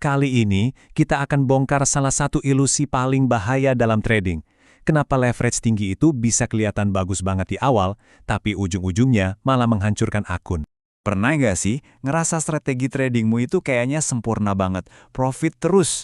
Kali ini, kita akan bongkar salah satu ilusi paling bahaya dalam trading. Kenapa leverage tinggi itu bisa kelihatan bagus banget di awal, tapi ujung-ujungnya malah menghancurkan akun. Pernah nggak sih ngerasa strategi tradingmu itu kayaknya sempurna banget, profit terus,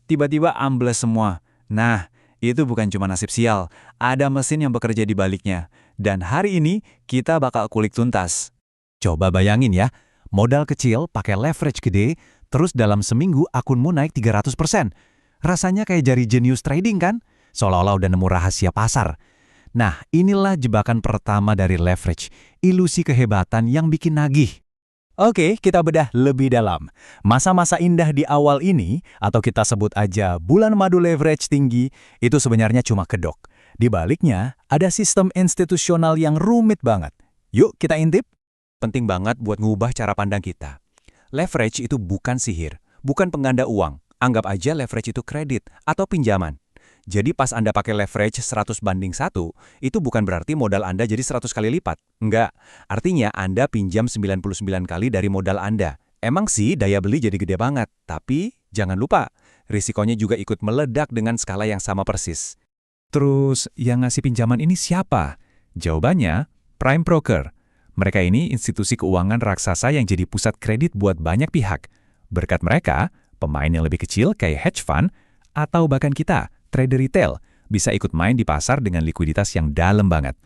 tiba-tiba ambles semua. Nah, itu bukan cuma nasib sial, ada mesin yang bekerja di baliknya. Dan hari ini kita bakal kulik tuntas. Coba bayangin ya, modal kecil pakai leverage gede, terus dalam seminggu akunmu naik 300%. Rasanya kayak jari jenius trading kan? Seolah-olah udah nemu rahasia pasar. Nah, inilah jebakan pertama dari leverage, ilusi kehebatan yang bikin nagih. Oke, kita bedah lebih dalam. Masa-masa indah di awal ini, atau kita sebut aja bulan madu leverage tinggi, itu sebenarnya cuma kedok. Di baliknya, ada sistem institusional yang rumit banget. Yuk kita intip. Penting banget buat ngubah cara pandang kita. Leverage itu bukan sihir, bukan pengganda uang. Anggap aja leverage itu kredit atau pinjaman. Jadi pas Anda pakai leverage 100:1, itu bukan berarti modal Anda jadi 100 kali lipat. Enggak. Artinya Anda pinjam 99 kali dari modal Anda. Emang sih daya beli jadi gede banget, tapi jangan lupa, risikonya juga ikut meledak dengan skala yang sama persis. Terus yang ngasih pinjaman ini siapa? Jawabannya, prime broker. Mereka ini institusi keuangan raksasa yang jadi pusat kredit buat banyak pihak. Berkat mereka, pemain yang lebih kecil kayak hedge fund, atau bahkan kita, trader retail, bisa ikut main di pasar dengan likuiditas yang dalam banget.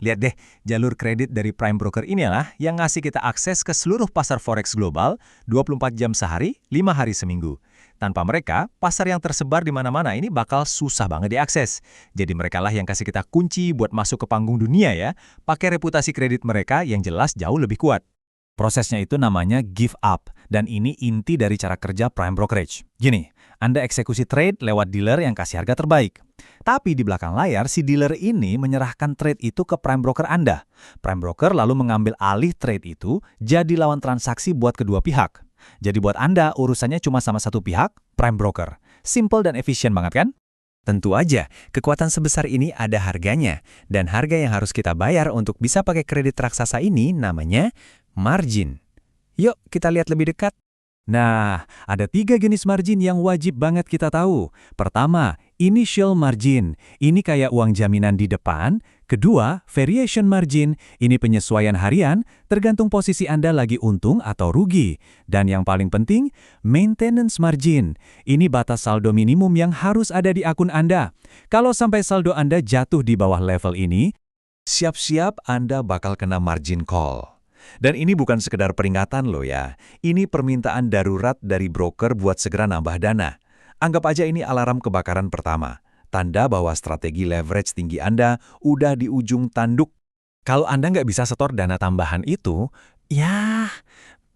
Lihat deh, jalur kredit dari prime broker inilah yang ngasih kita akses ke seluruh pasar forex global 24 jam sehari, 5 hari seminggu. Tanpa mereka, pasar yang tersebar di mana-mana ini bakal susah banget diakses. Jadi mereka lah yang kasih kita kunci buat masuk ke panggung dunia ya, pakai reputasi kredit mereka yang jelas jauh lebih kuat. Prosesnya itu namanya give up, dan ini inti dari cara kerja prime brokerage. Gini, Anda eksekusi trade lewat dealer yang kasih harga terbaik. Tapi di belakang layar, si dealer ini menyerahkan trade itu ke prime broker Anda. Prime broker lalu mengambil alih trade itu jadi lawan transaksi buat kedua pihak. Jadi buat Anda, urusannya cuma sama satu pihak, prime broker. Simple dan efisien banget kan? Tentu aja, kekuatan sebesar ini ada harganya. Dan harga yang harus kita bayar untuk bisa pakai kredit raksasa ini namanya margin. Yuk kita lihat lebih dekat. Nah, ada 3 jenis margin yang wajib banget kita tahu. Pertama, initial margin. Ini kayak uang jaminan di depan. Kedua, variation margin. Ini penyesuaian harian, tergantung posisi Anda lagi untung atau rugi. Dan yang paling penting, maintenance margin. Ini batas saldo minimum yang harus ada di akun Anda. Kalau sampai saldo Anda jatuh di bawah level ini, siap-siap Anda bakal kena margin call. Dan ini bukan sekedar peringatan loh ya, ini permintaan darurat dari broker buat segera nambah dana. Anggap aja ini alarm kebakaran pertama, tanda bahwa strategi leverage tinggi Anda udah di ujung tanduk. Kalau Anda nggak bisa setor dana tambahan itu, ya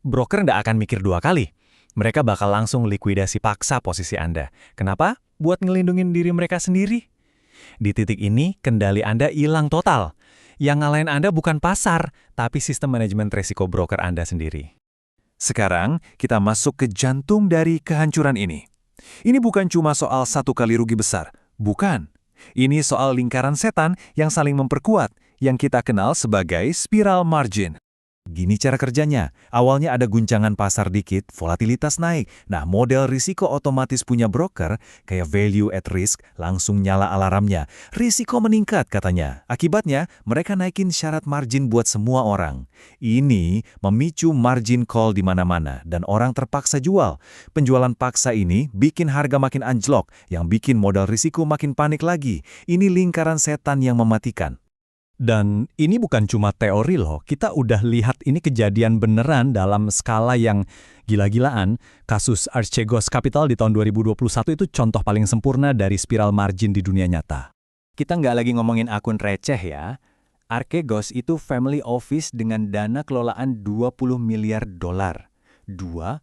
broker nggak akan mikir 2 kali. Mereka bakal langsung likuidasi paksa posisi Anda. Kenapa? Buat ngelindungin diri mereka sendiri. Di titik ini, kendali Anda hilang total. Yang ngalahin Anda bukan pasar, tapi sistem manajemen resiko broker Anda sendiri. Sekarang, kita masuk ke jantung dari kehancuran ini. Ini bukan cuma soal 1 kali rugi besar. Bukan. Ini soal lingkaran setan yang saling memperkuat, yang kita kenal sebagai spiral margin. Gini cara kerjanya, awalnya ada guncangan pasar dikit, volatilitas naik. Nah, model risiko otomatis punya broker, kayak value at risk, langsung nyala alarmnya. Risiko meningkat katanya. Akibatnya, mereka naikin syarat margin buat semua orang. Ini memicu margin call di mana-mana, dan orang terpaksa jual. Penjualan paksa ini bikin harga makin anjlok, yang bikin modal risiko makin panik lagi. Ini lingkaran setan yang mematikan. Dan ini bukan cuma teori loh, kita udah lihat ini kejadian beneran dalam skala yang gila-gilaan. Kasus Archegos Capital di tahun 2021 itu contoh paling sempurna dari spiral margin di dunia nyata. Kita nggak lagi ngomongin akun receh ya. Archegos itu family office dengan dana kelolaan 20 miliar dolar. 20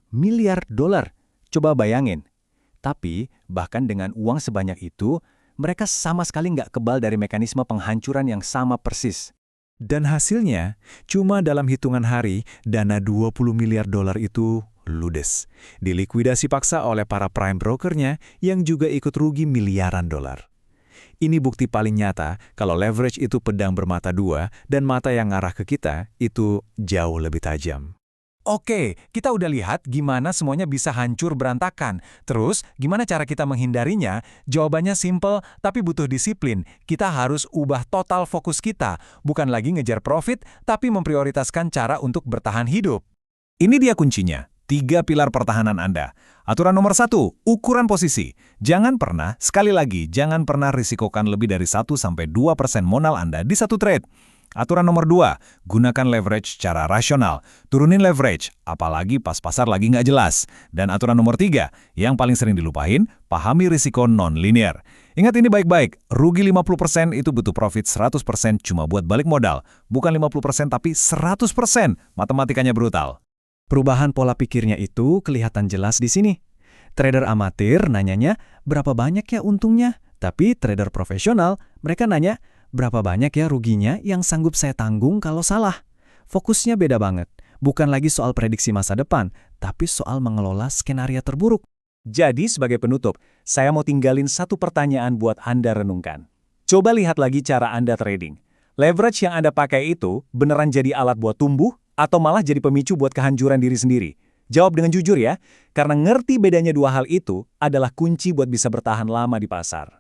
miliar dolar. Coba bayangin. Tapi bahkan dengan uang sebanyak itu, mereka sama sekali nggak kebal dari mekanisme penghancuran yang sama persis. Dan hasilnya, cuma dalam hitungan hari, dana 20 miliar dolar itu ludes. Dilikuidasi paksa oleh para prime brokernya yang juga ikut rugi miliaran dolar. Ini bukti paling nyata kalau leverage itu pedang bermata dua dan mata yang ngarah ke kita itu jauh lebih tajam. Oke, kita udah lihat gimana semuanya bisa hancur berantakan. Terus, gimana cara kita menghindarinya? Jawabannya simple, tapi butuh disiplin. Kita harus ubah total fokus kita. Bukan lagi ngejar profit, tapi memprioritaskan cara untuk bertahan hidup. Ini dia kuncinya. 3 pilar pertahanan Anda. Aturan nomor 1, ukuran posisi. Jangan pernah, sekali lagi, jangan pernah risikokan lebih dari 1-2% modal Anda di satu trade. Aturan nomor 2, gunakan leverage secara rasional. Turunin leverage, apalagi pas pasar lagi nggak jelas. Dan aturan nomor 3, yang paling sering dilupain, pahami risiko non-linear. Ingat ini baik-baik, rugi 50% itu butuh profit 100% cuma buat balik modal. Bukan 50% tapi 100%. Matematikanya brutal. Perubahan pola pikirnya itu kelihatan jelas di sini. Trader amatir nanyanya, berapa banyak ya untungnya? Tapi trader profesional, mereka nanya, berapa banyak ya ruginya yang sanggup saya tanggung kalau salah? Fokusnya beda banget. Bukan lagi soal prediksi masa depan, tapi soal mengelola skenario terburuk. Jadi sebagai penutup, saya mau tinggalin satu pertanyaan buat Anda renungkan. Coba lihat lagi cara Anda trading. Leverage yang Anda pakai itu beneran jadi alat buat tumbuh atau malah jadi pemicu buat kehancuran diri sendiri? Jawab dengan jujur ya, karena ngerti bedanya dua hal itu adalah kunci buat bisa bertahan lama di pasar.